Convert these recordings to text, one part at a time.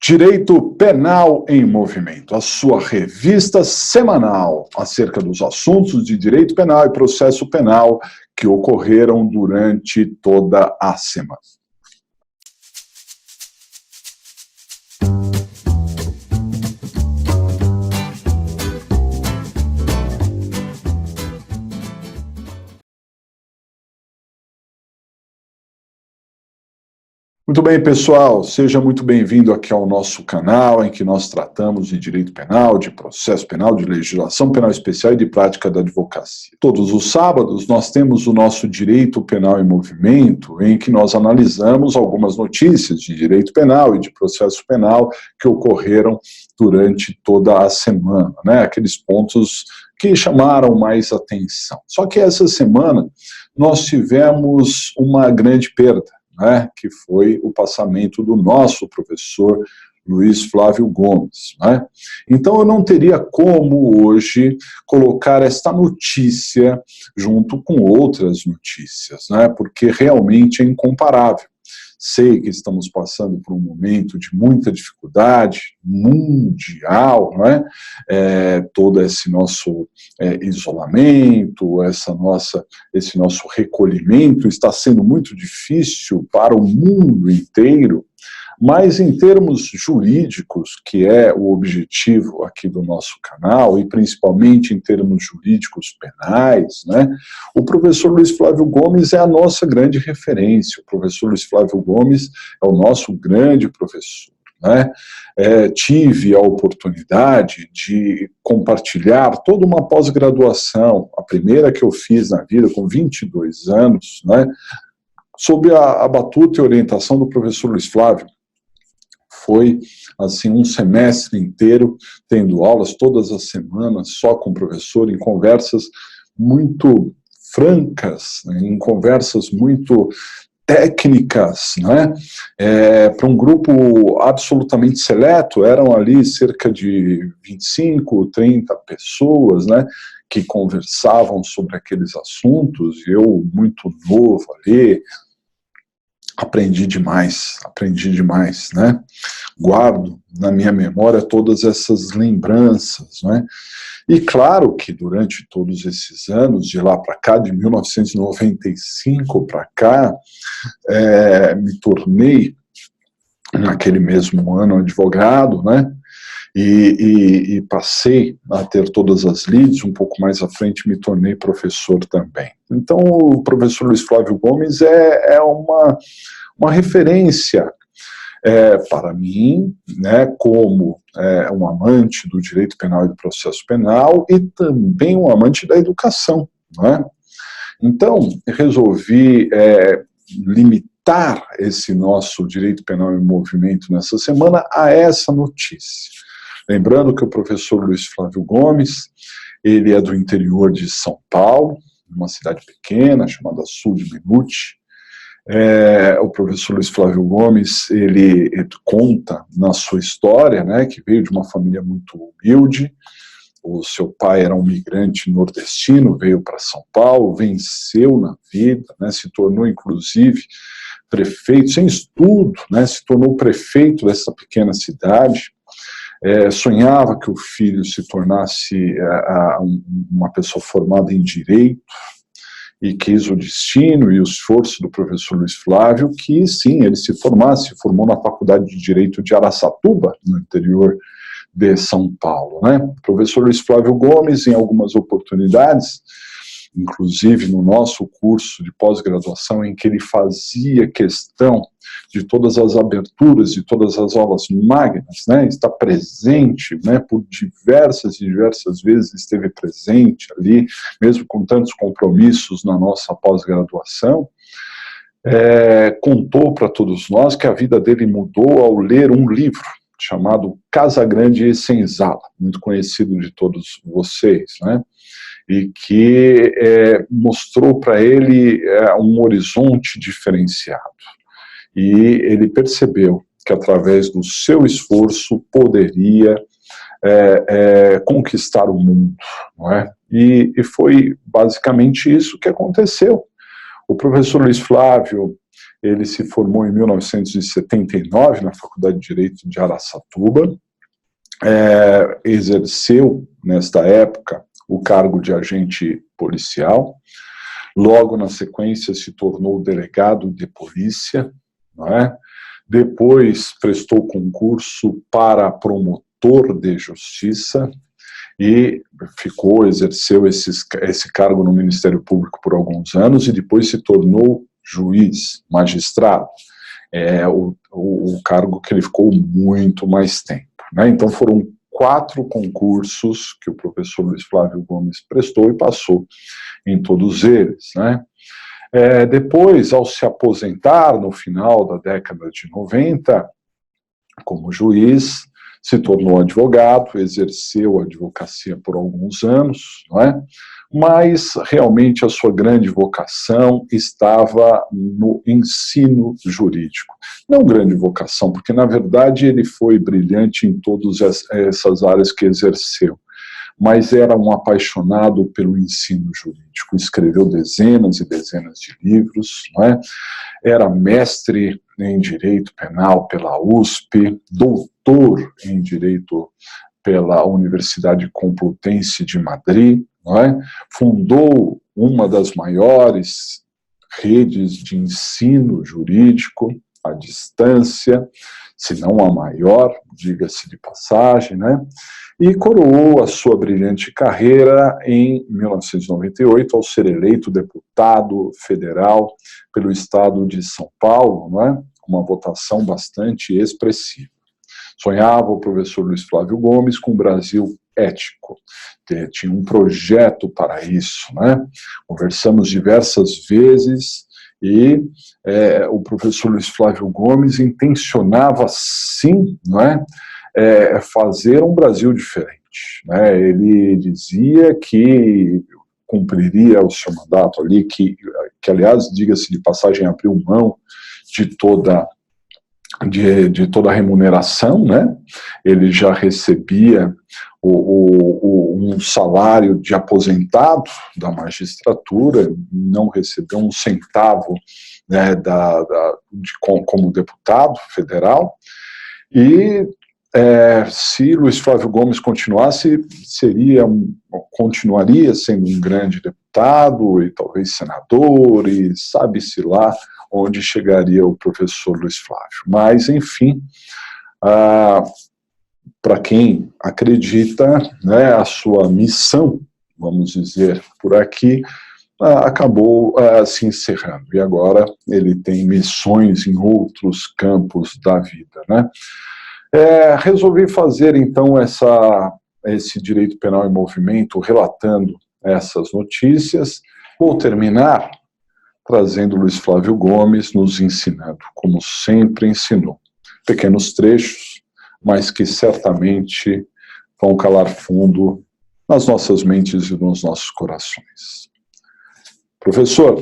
Direito Penal em Movimento, a sua revista semanal acerca dos assuntos de direito penal e processo penal que ocorreram durante toda a semana. Muito bem, pessoal, seja muito bem-vindo aqui ao nosso canal, em que nós tratamos de direito penal, de processo penal, de legislação penal especial e de prática da advocacia. Todos os sábados nós temos o nosso Direito Penal em Movimento, em que nós analisamos algumas notícias de direito penal e de processo penal que ocorreram durante toda a semana, né? Aqueles pontos que chamaram mais atenção. Só que essa semana nós tivemos uma grande perda, né, que foi o passamento do nosso professor Luiz Flávio Gomes, né? Então eu não teria como hoje colocar esta notícia junto com outras notícias, né, porque realmente é incomparável. Sei que estamos passando por um momento de muita dificuldade mundial, né? Todo esse nosso isolamento, esse nosso recolhimento está sendo muito difícil para o mundo inteiro, mas em termos jurídicos, que é o objetivo aqui do nosso canal, e principalmente em termos jurídicos penais, né, o professor Luiz Flávio Gomes é a nossa grande referência. O professor Luiz Flávio Gomes é o nosso grande professor, né? Tive a oportunidade de compartilhar toda uma pós-graduação, a primeira que eu fiz na vida, com 22 anos, né, sob a batuta e orientação do professor Luiz Flávio. Foi, assim, um semestre inteiro, tendo aulas todas as semanas, só com o professor, em conversas muito francas, né, em conversas muito técnicas, né, para um grupo absolutamente seleto. Eram ali cerca de 25, 30 pessoas, né, que conversavam sobre aqueles assuntos. Eu, muito novo ali, aprendi demais, né? Guardo na minha memória todas essas lembranças, né? E claro que durante todos esses anos, de lá para cá, de 1995 para cá, me tornei, naquele mesmo ano, advogado, né? E passei a ter todas as lides. Um pouco mais à frente me tornei professor também. Então o professor Luiz Flávio Gomes é uma referência para mim, né, como um amante do direito penal e do processo penal, e também um amante da educação, né? Então resolvi limitar esse nosso direito penal em movimento nessa semana a essa notícia. Lembrando que o professor Luiz Flávio Gomes, ele é do interior de São Paulo, uma cidade pequena chamada Sul de Minute. O professor Luiz Flávio Gomes, ele conta na sua história, né, que veio de uma família muito humilde. O seu pai era um migrante nordestino, veio para São Paulo, venceu na vida, né, se tornou inclusive prefeito, sem estudo, né, se tornou prefeito dessa pequena cidade. Sonhava que o filho se tornasse uma pessoa formada em direito, e quis o destino e o esforço do professor Luiz Flávio que, sim, ele se formou na Faculdade de Direito de Araçatuba, no interior de São Paulo, né? O professor Luiz Flávio Gomes, em algumas oportunidades, inclusive no nosso curso de pós-graduação, em que ele fazia questão de todas as aberturas, de todas as aulas magnas, né, está presente, né, por diversas e diversas vezes esteve presente ali, mesmo com tantos compromissos na nossa pós-graduação. Contou para todos nós que a vida dele mudou ao ler um livro chamado Casa Grande e Senzala, muito conhecido de todos vocês, né? E que mostrou para ele um horizonte diferenciado. E ele percebeu que, através do seu esforço, poderia conquistar o mundo, não é? E foi basicamente isso que aconteceu. O professor Luiz Flávio, Ele se formou em 1979 na Faculdade de Direito de Araçatuba, exerceu, nesta época, o cargo de agente policial. Logo na sequência se tornou delegado de polícia, não é? Depois prestou concurso para promotor de justiça e exerceu esse cargo no Ministério Público por alguns anos e depois se tornou juiz, magistrado. O cargo que ele ficou muito mais tempo, né? Então foram 4 concursos que o professor Luiz Flávio Gomes prestou e passou em todos eles, né? Depois, ao se aposentar no final da década de 90, como juiz, se tornou advogado, exerceu a advocacia por alguns anos, não é? Mas realmente a sua grande vocação estava no ensino jurídico. Não grande vocação, porque na verdade ele foi brilhante em todas essas áreas que exerceu, mas era um apaixonado pelo ensino jurídico, escreveu dezenas e dezenas de livros, não é? Era mestre em Direito Penal pela USP, doutor em Direito pela Universidade Complutense de Madrid, não é? Fundou uma das maiores redes de ensino jurídico à distância, se não a maior, diga-se de passagem, né? E coroou a sua brilhante carreira em 1998 ao ser eleito deputado federal pelo estado de São Paulo, não é? Uma votação bastante expressiva. Sonhava o professor Luiz Flávio Gomes com um Brasil ético. Tinha um projeto para isso, né? Conversamos diversas vezes e o professor Luiz Flávio Gomes intencionava, sim, não é? Fazer um Brasil diferente, né? Ele dizia que cumpriria o seu mandato ali, que aliás, diga-se de passagem, abriu mão de toda a remuneração, né? Ele já recebia um salário de aposentado da magistratura, não recebeu um centavo, né, como deputado federal, e se Luiz Flávio Gomes continuasse, continuaria sendo um grande deputado e talvez senador, e sabe-se lá onde chegaria o professor Luiz Flávio. Mas, enfim, para quem acredita, né, a sua missão, vamos dizer por aqui, acabou se encerrando. E agora ele tem missões em outros campos da vida, né? Resolvi fazer, então, esse Direito Penal em Movimento, relatando essas notícias. Vou terminar trazendo Luiz Flávio Gomes nos ensinando, como sempre ensinou. Pequenos trechos, mas que certamente vão calar fundo nas nossas mentes e nos nossos corações. Professor,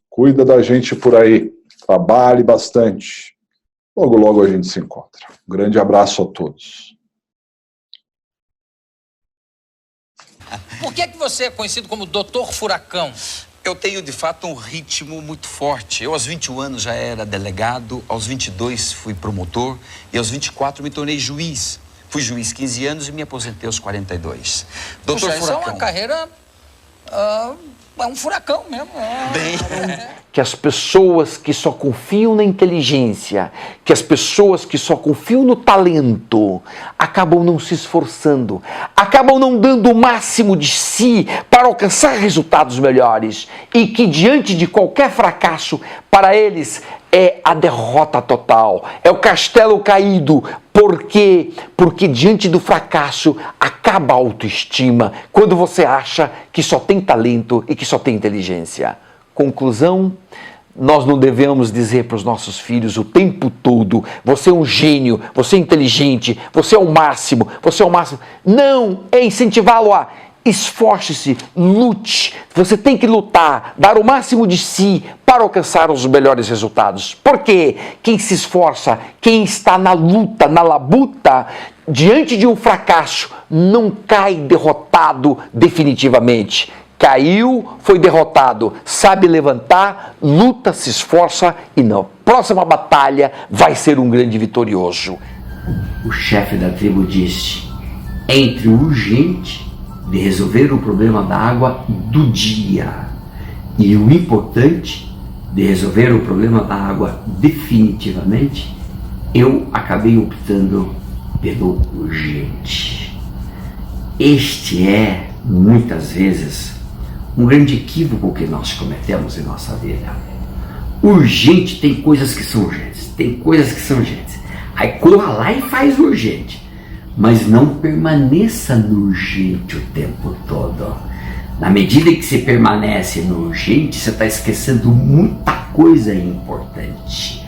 cuida da gente por aí, trabalhe bastante. Logo, logo a gente se encontra. Um grande abraço a todos. Por que você é conhecido como Doutor Furacão? Eu tenho, de fato, um ritmo muito forte. Eu, aos 21 anos, já era delegado, aos 22 fui promotor e aos 24 me tornei juiz. Fui juiz 15 anos e me aposentei aos 42. Doutor Furacão. Isso é uma carreira... é um furacão mesmo. Que as pessoas que só confiam na inteligência, que as pessoas que só confiam no talento, acabam não se esforçando, acabam não dando o máximo de si para alcançar resultados melhores e que diante de qualquer fracasso, para eles é a derrota total, é o castelo caído, porque diante do fracasso acaba a autoestima, quando você acha que só tem talento e que só tem inteligência. Conclusão, nós não devemos dizer para os nossos filhos o tempo todo, você é um gênio, você é inteligente, você é o máximo, você é o máximo. Não, é incentivá-lo a esforce-se, lute, você tem que lutar, dar o máximo de si para alcançar os melhores resultados. Porque quem se esforça, quem está na luta, na labuta, diante de um fracasso, não cai derrotado definitivamente. caiu, foi derrotado, sabe levantar, luta, se esforça e na próxima batalha vai ser um grande vitorioso. O chefe da tribo disse: entre o urgente de resolver o problema da água do dia e o importante de resolver o problema da água definitivamente, eu acabei optando pelo urgente. Este é, muitas vezes, um grande equívoco que nós cometemos em nossa vida. Urgente tem coisas que são urgentes, tem coisas que são urgentes. Aí corra lá e faz o urgente, mas não permaneça no urgente o tempo todo. Na medida que você permanece no urgente, você está esquecendo muita coisa importante.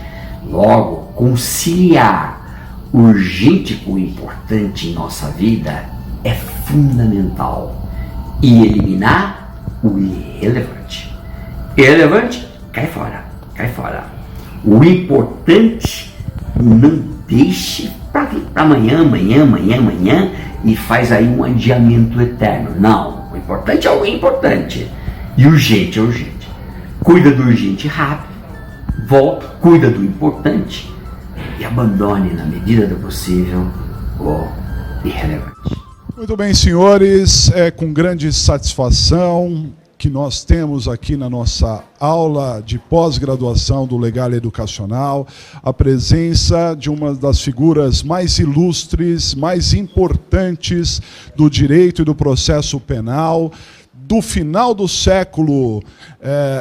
Logo, conciliar o urgente com o importante em nossa vida é fundamental. E eliminar o irrelevante. Irrelevante, cai fora, cai fora. O importante, não deixe para amanhã e faz aí um adiamento eterno. Não, o importante é o importante e o urgente é urgente. Cuida do urgente rápido, volta, cuida do importante e abandone na medida do possível o irrelevante. Muito bem, senhores, é com grande satisfação que nós temos aqui na nossa aula de pós-graduação do Legale Educacional a presença de uma das figuras mais ilustres, mais importantes do direito e do processo penal, do final do século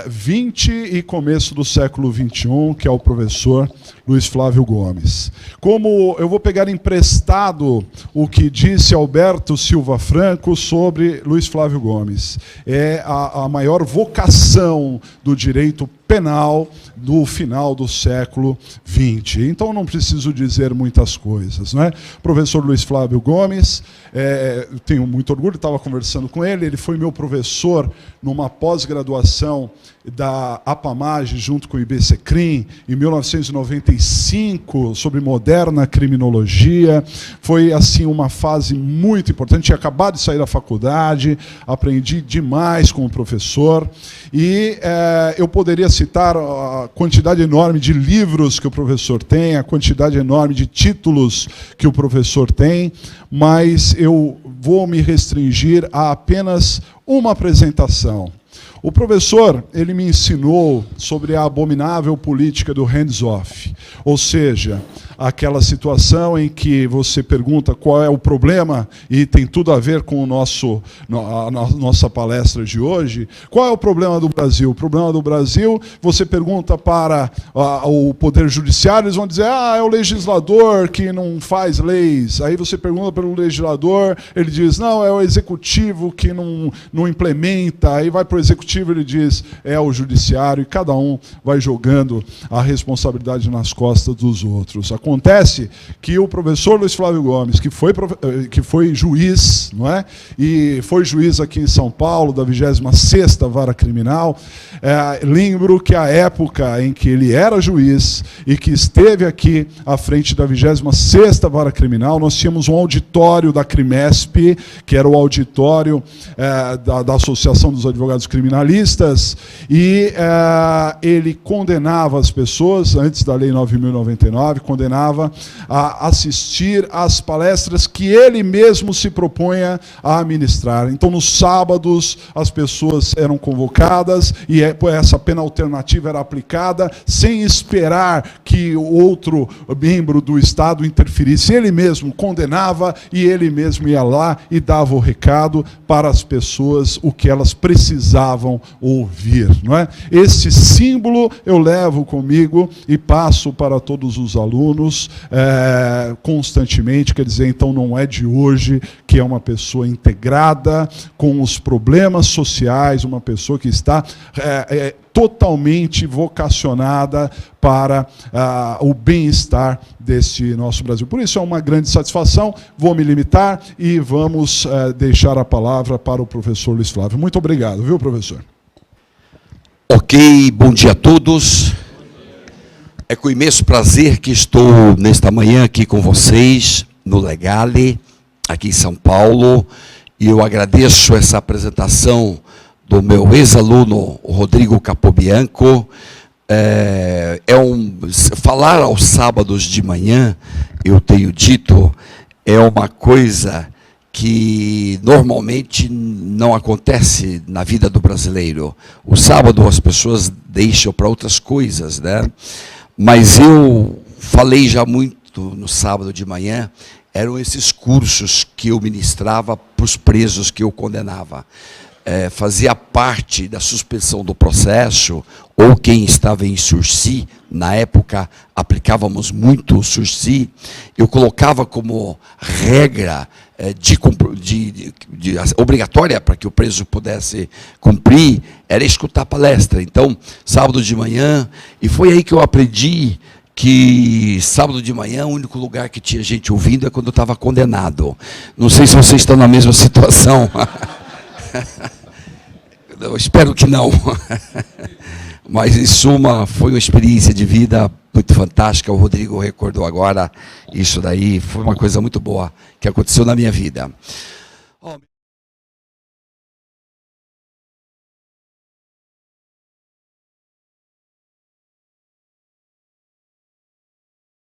XX e começo do século XXI, que é o professor Luiz Flávio Gomes. Como eu vou pegar emprestado o que disse Alberto Silva Franco sobre Luiz Flávio Gomes, é a maior vocação do direito penal do final do século XX. Então não preciso dizer muitas coisas, né? Professor Luiz Flávio Gomes, eu tenho muito orgulho, estava conversando com ele, ele foi meu professor numa pós-graduação da APAMAGE junto com o IBCCRIM em 1995 sobre moderna criminologia. Foi assim uma fase muito importante. Tinha acabado de sair da faculdade, aprendi demais com o professor e eu poderia citar a quantidade enorme de livros que o professor tem, a quantidade enorme de títulos que o professor tem, mas eu vou me restringir a apenas uma apresentação. O professor, ele me ensinou sobre a abominável política do hands-off, ou seja, aquela situação em que você pergunta qual é o problema, e tem tudo a ver com a nossa palestra de hoje. Qual é o problema do Brasil? O problema do Brasil, você pergunta para o Poder Judiciário, eles vão dizer, é o legislador que não faz leis. Aí você pergunta para o legislador, ele diz, não, é o executivo que não implementa. Aí vai para o executivo, ele diz, é o judiciário, e cada um vai jogando a responsabilidade nas costas dos outros. Acontece que o professor Luiz Flávio Gomes, que foi juiz, não é? E foi juiz aqui em São Paulo, da 26ª Vara Criminal, lembro que a época em que ele era juiz e que esteve aqui à frente da 26ª Vara Criminal, nós tínhamos um auditório da Crimesp, que era o auditório da Associação dos Advogados Criminalistas, e ele condenava as pessoas, antes da Lei 9.099, condenava a assistir às palestras que ele mesmo se propunha a ministrar. Então, nos sábados, as pessoas eram convocadas e essa pena alternativa era aplicada sem esperar que o outro membro do Estado interferisse. Ele mesmo condenava e ele mesmo ia lá e dava o recado para as pessoas o que elas precisavam ouvir, não é? Esse símbolo eu levo comigo e passo para todos os alunos constantemente. Quer dizer, então não é de hoje que é uma pessoa integrada com os problemas sociais, uma pessoa que está totalmente vocacionada para o bem-estar desse nosso Brasil. Por isso é uma grande satisfação. Vou me limitar e vamos deixar a palavra para o professor Luiz Flávio. Muito obrigado, viu, professor? Ok, bom dia a todos. É com imenso prazer que estou nesta manhã aqui com vocês, no Legale, aqui em São Paulo, e eu agradeço essa apresentação do meu ex-aluno, o Rodrigo Capobianco. Falar aos sábados de manhã, eu tenho dito, é uma coisa que normalmente não acontece na vida do brasileiro. O sábado as pessoas deixam para outras coisas, né? Mas eu falei já muito no sábado de manhã, eram esses cursos que eu ministrava para os presos que eu condenava. Fazia parte da suspensão do processo, ou quem estava em sursi, na época aplicávamos muito o sursi, eu colocava como regra obrigatória para que o preso pudesse cumprir, era escutar palestra. Então, sábado de manhã, e foi aí que eu aprendi que sábado de manhã o único lugar que tinha gente ouvindo é quando eu estava condenado. Não sei se vocês estão na mesma situação. Eu espero que não. Mas, em suma, foi uma experiência de vida muito fantástica. O Rodrigo recordou agora. Isso daí foi uma coisa muito boa que aconteceu na minha vida.